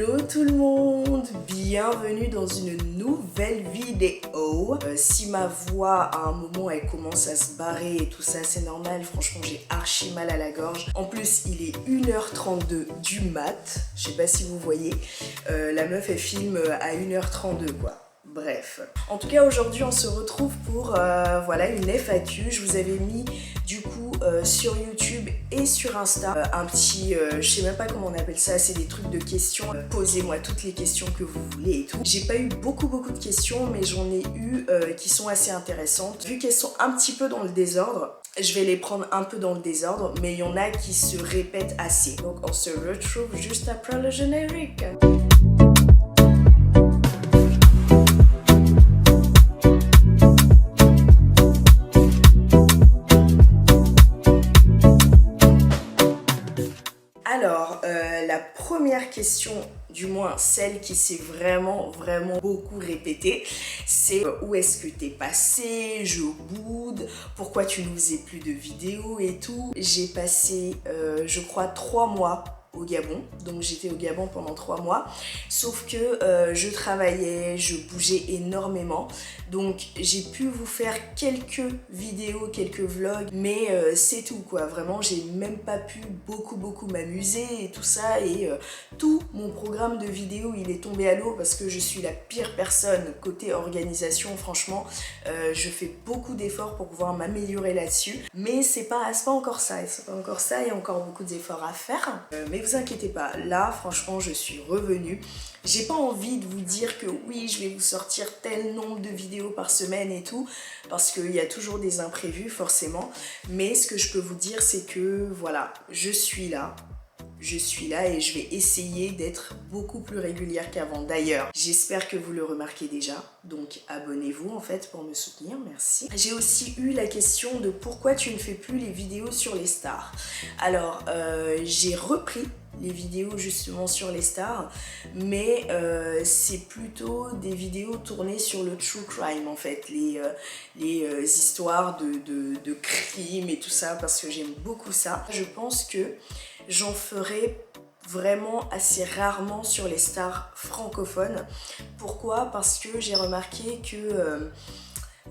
Hello tout le monde, bienvenue dans une nouvelle vidéo. Si ma voix à un moment elle commence à se barrer et tout ça, c'est normal, franchement j'ai archi mal à la gorge. En plus il est 1h32 du mat, je sais pas si vous voyez, la meuf elle filme à 1h32 quoi. Bref. En tout cas aujourd'hui on se retrouve pour voilà une FAQ. Je vous avais mis du coup sur YouTube et sur Insta un petit, je sais même pas comment on appelle ça, c'est des trucs de questions. Posez-moi toutes les questions que vous voulez et tout. J'ai pas eu beaucoup de questions mais j'en ai eu qui sont assez intéressantes. Vu qu'elles sont un petit peu dans le désordre, je vais les prendre un peu dans le désordre, mais il y en a qui se répètent assez. Donc on se retrouve juste après le générique. Alors, la première question, du moins celle qui s'est vraiment beaucoup répétée, c'est où est-ce que t'es passé, je boude, pourquoi tu ne faisais plus de vidéos et tout. J'ai passé, je crois, 3 mois au Gabon, donc j'étais au Gabon pendant 3 mois, sauf que je travaillais, je bougeais énormément, donc j'ai pu vous faire quelques vidéos, quelques vlogs, mais c'est tout quoi, vraiment j'ai même pas pu beaucoup m'amuser et tout ça, et tout mon programme de vidéos il est tombé à l'eau parce que je suis la pire personne côté organisation, franchement je fais beaucoup d'efforts pour pouvoir m'améliorer là-dessus, mais c'est pas encore ça, il y a encore beaucoup d'efforts à faire, mais vous inquiétez pas, là franchement je suis revenue. J'ai pas envie de vous dire que oui je vais vous sortir tel nombre de vidéos par semaine et tout, parce qu'il y a toujours des imprévus forcément, mais ce que je peux vous dire c'est que voilà, je suis là et je vais essayer d'être beaucoup plus régulière qu'avant. D'ailleurs, j'espère que vous le remarquez déjà, donc abonnez-vous en fait pour me soutenir, merci. J'ai aussi eu la question de pourquoi tu ne fais plus les vidéos sur les stars. Alors, j'ai repris les vidéos justement sur les stars, mais c'est plutôt des vidéos tournées sur le true crime en fait, les histoires de crimes et tout ça, parce que j'aime beaucoup ça. Je pense que j'en ferai vraiment assez rarement sur les stars francophones. Pourquoi? Parce que j'ai remarqué que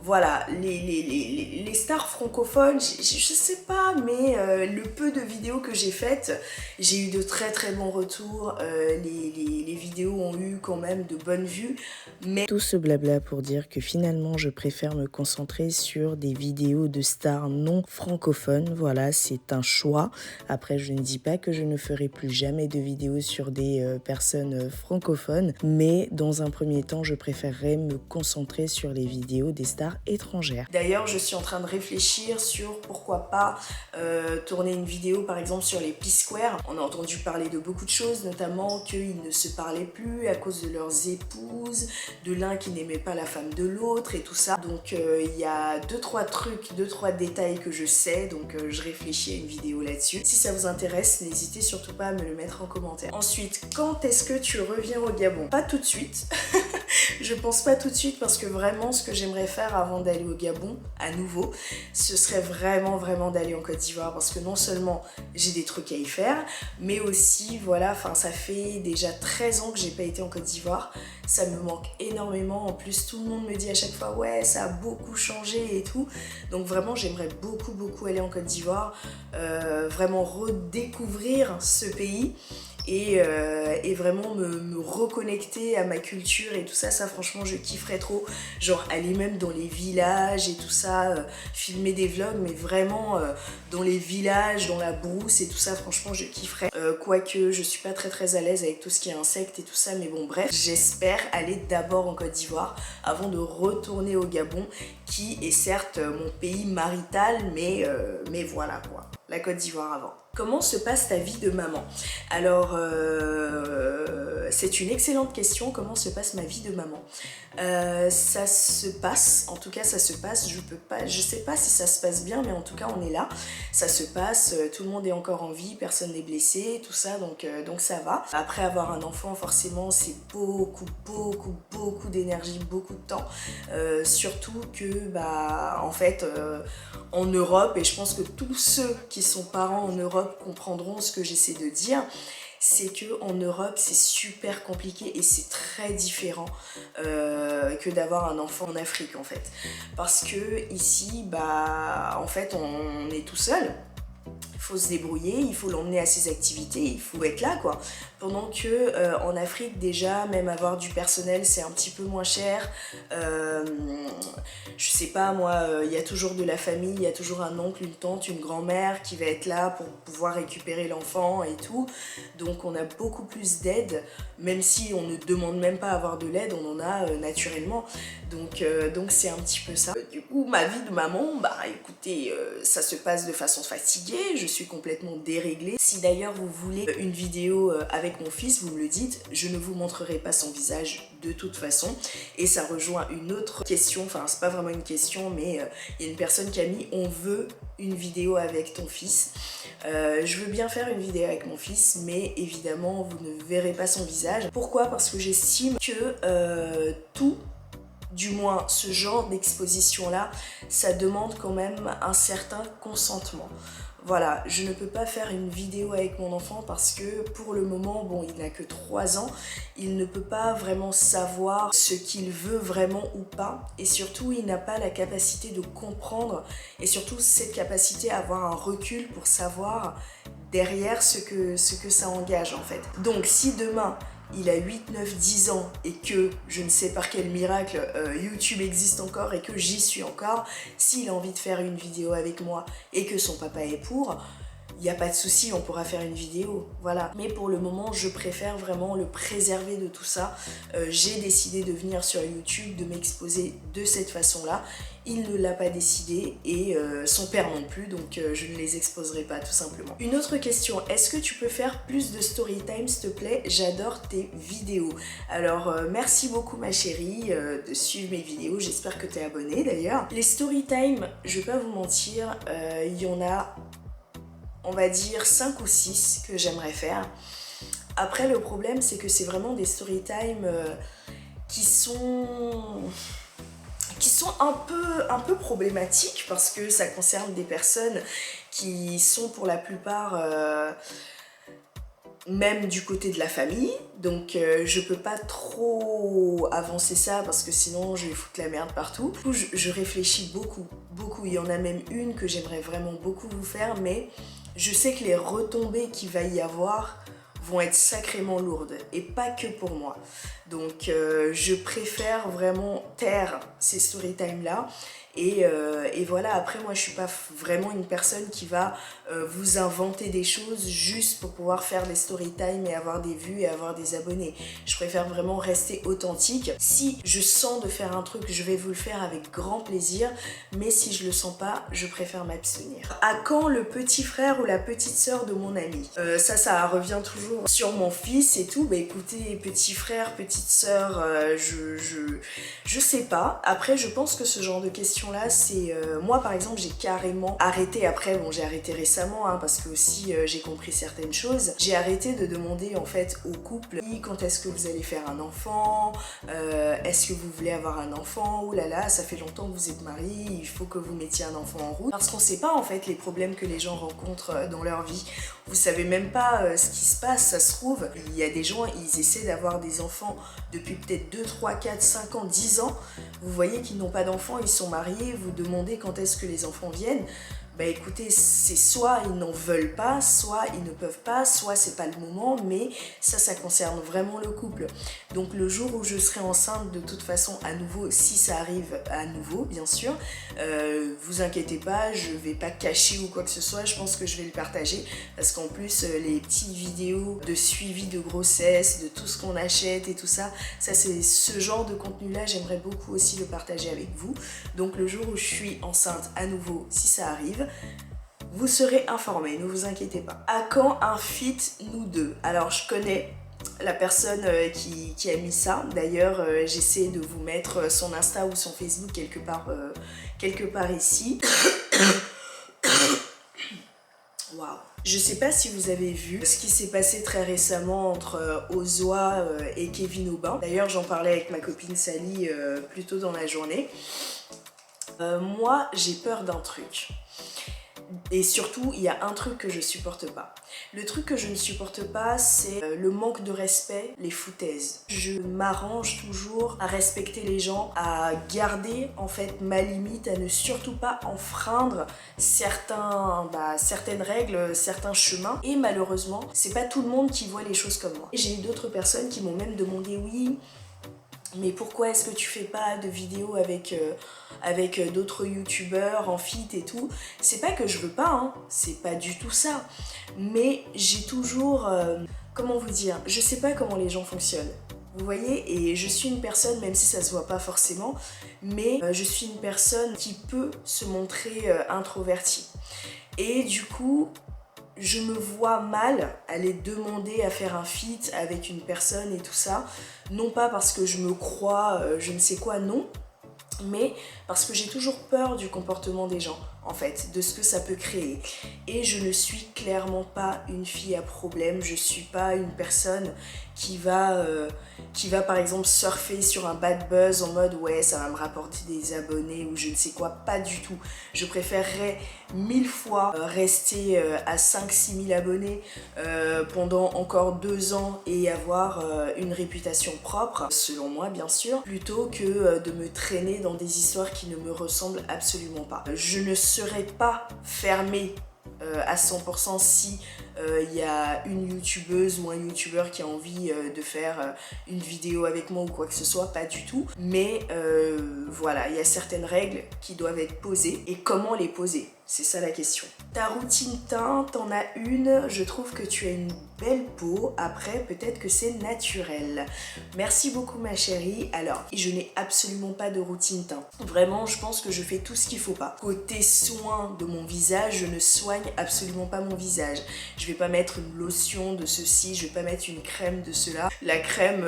voilà, les stars francophones, je sais pas, mais le peu de vidéos que j'ai faites, j'ai eu de très bons retours, les vidéos ont eu quand même de bonnes vues, mais tout ce blabla pour dire que finalement je préfère me concentrer sur des vidéos de stars non francophones. Voilà, c'est un choix. Après, je ne dis pas que je ne ferai plus jamais de vidéos sur des personnes francophones, mais dans un premier temps, je préférerais me concentrer sur les vidéos des stars étrangères. D'ailleurs, je suis en train de réfléchir sur pourquoi pas tourner une vidéo par exemple sur les P-Square. On a entendu parler de beaucoup de choses, notamment qu'ils ne se parlaient plus à cause de leurs épouses, de l'un qui n'aimait pas la femme de l'autre et tout ça. Donc il y a 2-3 trucs, 2-3 détails que je sais, donc je réfléchis à une vidéo là-dessus. Si ça vous intéresse, n'hésitez surtout pas à me le mettre en commentaire. Ensuite, quand est-ce que tu reviens au Gabon? Pas tout de suite. Je pense pas tout de suite, parce que vraiment ce que j'aimerais faire avant d'aller au Gabon à nouveau, ce serait vraiment d'aller en Côte d'Ivoire, parce que non seulement j'ai des trucs à y faire, mais aussi voilà, enfin ça fait déjà 13 ans que j'ai pas été en Côte d'Ivoire, ça me manque énormément. En plus tout le monde me dit à chaque fois ouais ça a beaucoup changé et tout, donc vraiment j'aimerais beaucoup aller en Côte d'Ivoire, vraiment redécouvrir ce pays et vraiment me reconnecter à ma culture et tout ça, franchement je kifferais trop, genre aller même dans les villages et tout ça, filmer des vlogs, mais vraiment dans les villages, dans la brousse et tout ça, franchement je kifferais, quoique je suis pas très à l'aise avec tout ce qui est insectes et tout ça, mais bon bref, j'espère aller d'abord en Côte d'Ivoire avant de retourner au Gabon, qui est certes mon pays marital, mais voilà quoi, la Côte d'Ivoire avant. Comment se passe ta vie de maman? Alors, c'est une excellente question, comment se passe ma vie de maman? Ça se passe, en tout cas ça se passe, je sais pas si ça se passe bien, mais en tout cas on est là, ça se passe, tout le monde est encore en vie, personne n'est blessé, tout ça, donc ça va. Après avoir un enfant, forcément c'est beaucoup d'énergie, beaucoup de temps, surtout que bah en fait en Europe, et je pense que tous ceux qui sont parents en Europe comprendront ce que j'essaie de dire, c'est que en Europe c'est super compliqué et c'est très différent que d'avoir un enfant en Afrique en fait. Parce que ici, bah en fait on est tout seul. Il faut se débrouiller, il faut l'emmener à ses activités, il faut être là quoi. Pendant que en Afrique déjà, même avoir du personnel c'est un petit peu moins cher. Je sais pas moi, il y a toujours de la famille, il y a toujours un oncle, une tante, une grand-mère qui va être là pour pouvoir récupérer l'enfant et tout. Donc on a beaucoup plus d'aide, même si on ne demande même pas à avoir de l'aide, on en a naturellement. Donc c'est un petit peu ça. Du coup, ma vie de maman, bah écoutez, ça se passe de façon fatiguée, je suis complètement déréglée. Si d'ailleurs vous voulez une vidéo avec mon fils, vous me le dites, je ne vous montrerai pas son visage de toute façon. Et ça rejoint une autre question, enfin c'est pas vraiment une question, mais il y a une personne qui a mis « on veut une vidéo avec ton fils ». Je veux bien faire une vidéo avec mon fils, mais évidemment vous ne verrez pas son visage. Pourquoi? Parce que j'estime que tout, du moins ce genre d'exposition là, ça demande quand même un certain consentement. Voilà, je ne peux pas faire une vidéo avec mon enfant parce que pour le moment, bon, il n'a que 3 ans, il ne peut pas vraiment savoir ce qu'il veut vraiment ou pas, et surtout il n'a pas la capacité de comprendre, et surtout cette capacité à avoir un recul pour savoir derrière ce que ça engage en fait. Donc si demain il a 8, 9, 10 ans et que, je ne sais par quel miracle, YouTube existe encore et que j'y suis encore, s'il a envie de faire une vidéo avec moi et que son papa est pour, il n'y a pas de souci, on pourra faire une vidéo, voilà. Mais pour le moment, je préfère vraiment le préserver de tout ça. J'ai décidé de venir sur YouTube, de m'exposer de cette façon-là. Il ne l'a pas décidé et son père non plus, donc je ne les exposerai pas tout simplement. Une autre question, est-ce que tu peux faire plus de story time s'il te plaît? J'adore tes vidéos. Alors merci beaucoup ma chérie de suivre mes vidéos, j'espère que tu es abonnée d'ailleurs. Les story time, je vais pas vous mentir, il y en a, on va dire 5 ou 6 que j'aimerais faire. Après le problème c'est que c'est vraiment des story time qui sont un peu problématiques parce que ça concerne des personnes qui sont pour la plupart même du côté de la famille, donc je peux pas trop avancer ça parce que sinon je vais foutre la merde partout. Du coup, je réfléchis beaucoup, il y en a même une que j'aimerais vraiment beaucoup vous faire, mais je sais que les retombées qu'il va y avoir vont être sacrément lourdes et pas que pour moi. Donc je préfère vraiment taire ces story time là et voilà. Après moi je suis pas vraiment une personne qui va vous inventer des choses juste pour pouvoir faire des story time et avoir des vues et avoir des abonnés. Je préfère vraiment rester authentique. Si je sens de faire un truc, je vais vous le faire avec grand plaisir, mais si je le sens pas, je préfère m'abstenir. À quand le petit frère ou la petite sœur de mon ami? Ça revient toujours sur mon fils et tout. Bah écoutez, petit frère, petite sœur, je sais pas. Après je pense que ce genre de questions là c'est moi par exemple j'ai carrément arrêté. Après bon, j'ai arrêté récemment hein, parce que aussi j'ai compris certaines choses. J'ai arrêté de demander en fait au couple quand est-ce que vous allez faire un enfant, est-ce que vous voulez avoir un enfant, oh là là ça fait longtemps que vous êtes mariés, il faut que vous mettiez un enfant en route, parce qu'on sait pas en fait les problèmes que les gens rencontrent dans leur vie. Vous savez même pas ce qui se passe. Ça se trouve, il y a des gens, ils essaient d'avoir des enfants depuis peut-être 2, 3, 4, 5 ans, 10 ans. Vous voyez qu'ils n'ont pas d'enfants, ils sont mariés, vous demandez quand est-ce que les enfants viennent. Bah écoutez, c'est soit ils n'en veulent pas, soit ils ne peuvent pas, soit c'est pas le moment, mais ça concerne vraiment le couple. Donc le jour où je serai enceinte, de toute façon, à nouveau, si ça arrive à nouveau, bien sûr, vous inquiétez pas, je vais pas cacher ou quoi que ce soit, je pense que je vais le partager, parce qu'en plus, les petites vidéos de suivi de grossesse, de tout ce qu'on achète et tout ça, c'est ce genre de contenu-là, j'aimerais beaucoup aussi le partager avec vous. Donc le jour où je suis enceinte à nouveau, si ça arrive, vous serez informés, ne vous inquiétez pas. À quand un feat nous deux? Alors je connais la personne qui a mis ça. D'ailleurs j'essaie de vous mettre son Insta ou son Facebook quelque part ici. Waouh. Je sais pas si vous avez vu ce qui s'est passé très récemment entre Ozwa et Kevin Aubin. D'ailleurs j'en parlais avec ma copine Sally plus tôt dans la journée. Moi j'ai peur d'un truc. Et surtout, il y a un truc que je supporte pas. Le truc que je ne supporte pas, c'est le manque de respect, les foutaises. Je m'arrange toujours à respecter les gens, à garder en fait ma limite, à ne surtout pas enfreindre certaines règles, certains chemins. Et malheureusement, c'est pas tout le monde qui voit les choses comme moi. J'ai eu d'autres personnes qui m'ont même demandé, oui, mais pourquoi est-ce que tu fais pas de vidéos avec d'autres youtubeurs en feat et tout? C'est pas que je veux pas, hein, c'est pas du tout ça. Mais j'ai toujours... comment vous dire? Je sais pas comment les gens fonctionnent. Vous voyez, et je suis une personne, même si ça se voit pas forcément, mais je suis une personne qui peut se montrer introvertie. Et du coup, je me vois mal aller demander à faire un feat avec une personne et tout ça. Non pas parce que je me crois je ne sais quoi, non. Mais parce que j'ai toujours peur du comportement des gens, en fait, de ce que ça peut créer. Et je ne suis clairement pas une fille à problème, je suis pas une personne qui va par exemple surfer sur un bad buzz en mode ouais ça va me rapporter des abonnés ou je ne sais quoi, pas du tout. Je préférerais 1000 fois rester à 5-6 000 abonnés pendant encore 2 ans et avoir une réputation propre, selon moi bien sûr, plutôt que de me traîner dans des histoires qui ne me ressemblent absolument pas. Je ne serais pas fermée à 100% si il y a une youtubeuse ou un youtubeur qui a envie de faire une vidéo avec moi ou quoi que ce soit, pas du tout. Mais voilà, il y a certaines règles qui doivent être posées et comment les poser, c'est ça la question. Ta routine teint, t'en as une, je trouve que tu as une belle peau, après peut-être que c'est naturel. Merci beaucoup ma chérie. Alors, je n'ai absolument pas de routine teint. Vraiment, je pense que je fais tout ce qu'il faut pas. Côté soin de mon visage, je ne soigne absolument pas mon visage. Je vais pas mettre une lotion de ceci, je vais pas mettre une crème de cela. La crème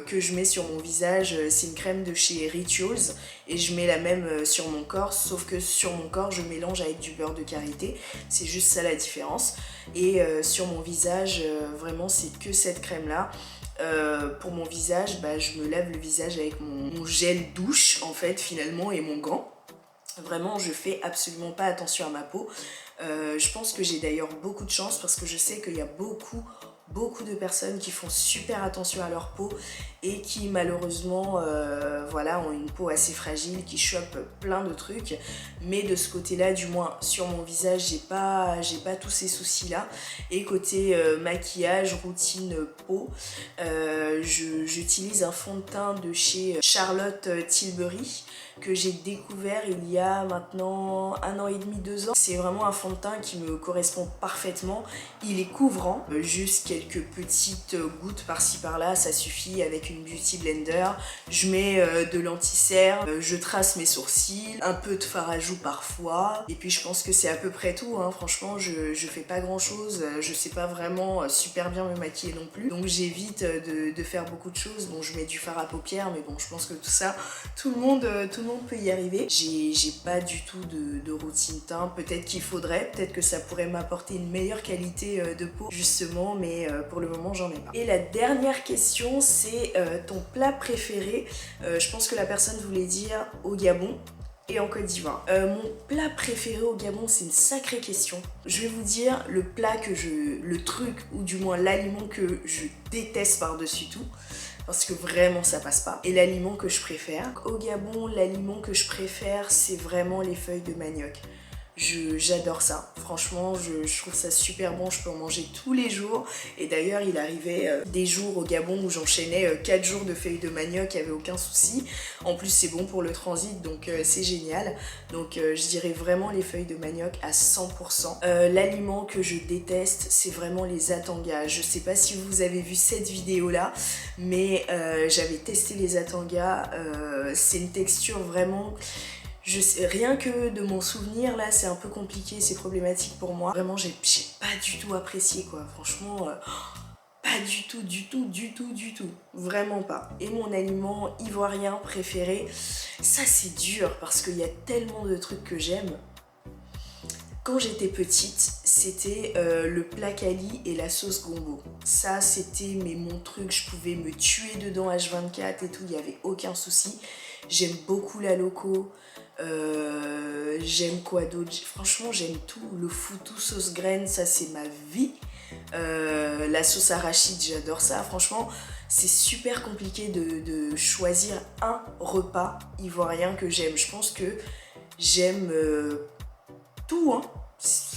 que je mets sur mon visage, c'est une crème de chez Rituals et je mets la même sur mon corps, sauf que sur mon corps, je mélange avec du beurre de karité. C'est juste ça la différence. Et sur mon visage, vraiment, c'est que cette crème-là. Pour mon visage, je me lave le visage avec mon gel douche, en fait, finalement, et mon gant. Vraiment, je fais absolument pas attention à ma peau. Je pense que j'ai d'ailleurs beaucoup de chance parce que je sais qu'il y a beaucoup de personnes qui font super attention à leur peau et qui malheureusement voilà, ont une peau assez fragile, qui chopent plein de trucs. Mais de ce côté-là, du moins sur mon visage, j'ai pas tous ces soucis-là. Et côté maquillage, routine peau, j'utilise un fond de teint de chez Charlotte Tilbury que j'ai découvert il y a maintenant 1 an et demi, 2 ans. C'est vraiment un fond de teint qui me correspond parfaitement. Il est couvrant, juste quelques petites gouttes par-ci par-là, ça suffit avec une beauty blender. Je mets de l'anti-cerne, je trace mes sourcils, un peu de fard à joues parfois. Et puis je pense que c'est à peu près tout, hein. Franchement, je fais pas grand-chose, je sais pas vraiment super bien me maquiller non plus. Donc j'évite de faire beaucoup de choses. Bon, je mets du fard à paupières, mais bon, je pense que tout ça, tout le monde peut y arriver. J'ai pas du tout de routine teint. Peut-être qu'il faudrait, peut-être que ça pourrait m'apporter une meilleure qualité de peau justement, mais pour le moment j'en ai pas. Et la dernière question, c'est ton plat préféré. Je pense que la personne voulait dire au Gabon et en Côte d'Ivoire. Mon plat préféré au Gabon, c'est une sacrée question. Je vais vous dire le truc ou du moins l'aliment que je déteste par-dessus tout. Parce que vraiment ça passe pas. Et l'aliment que je préfère, au Gabon, l'aliment que je préfère, c'est vraiment les feuilles de manioc. J'adore ça, franchement je trouve ça super bon, je peux en manger tous les jours. Et d'ailleurs il arrivait des jours au Gabon où j'enchaînais 4 jours de feuilles de manioc, il n'y avait aucun souci. En plus c'est bon pour le transit, donc c'est génial. Donc je dirais vraiment les feuilles de manioc à 100%. L'aliment que je déteste, c'est vraiment les atangas. Je sais pas si vous avez vu cette vidéo là, mais j'avais testé les atangas. C'est une texture vraiment... rien que de mon souvenir là, c'est un peu compliqué, c'est problématique pour moi. Vraiment, j'ai pas du tout apprécié quoi. Franchement, pas du tout. Vraiment pas. Et mon aliment ivoirien préféré, ça c'est dur parce qu'il y a tellement de trucs que j'aime. Quand j'étais petite, c'était le placali et la sauce gombo. Ça, c'était mon truc, je pouvais me tuer dedans H24 et tout, il n'y avait aucun souci. J'aime beaucoup la loco. J'aime quoi d'autre? Franchement, j'aime tout. Le foutou sauce graine, ça c'est ma vie. La sauce arachide, j'adore ça. Franchement, c'est super compliqué de choisir un repas ivoirien que j'aime. Je pense que j'aime tout, hein.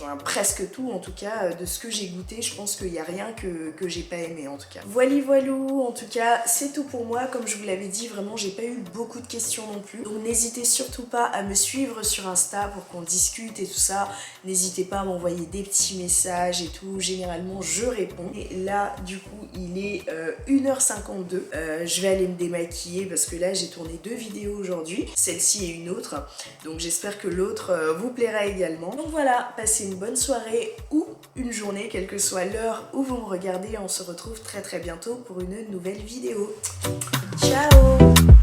Enfin, presque tout en tout cas, de ce que j'ai goûté, je pense qu'il n'y a rien que j'ai pas aimé en tout cas. Voilou, en tout cas c'est tout pour moi. Comme je vous l'avais dit, vraiment j'ai pas eu beaucoup de questions non plus, donc n'hésitez surtout pas à me suivre sur Insta pour qu'on discute et tout ça. N'hésitez pas à m'envoyer des petits messages et tout, généralement je réponds. Et là du coup il est 1h52, je vais aller me démaquiller parce que là j'ai tourné 2 vidéos aujourd'hui, celle-ci et une autre, donc j'espère que l'autre vous plaira également. Donc voilà, passez une bonne soirée ou une journée, quelle que soit l'heure où vous me regardez. On se retrouve très bientôt pour une nouvelle vidéo. Ciao!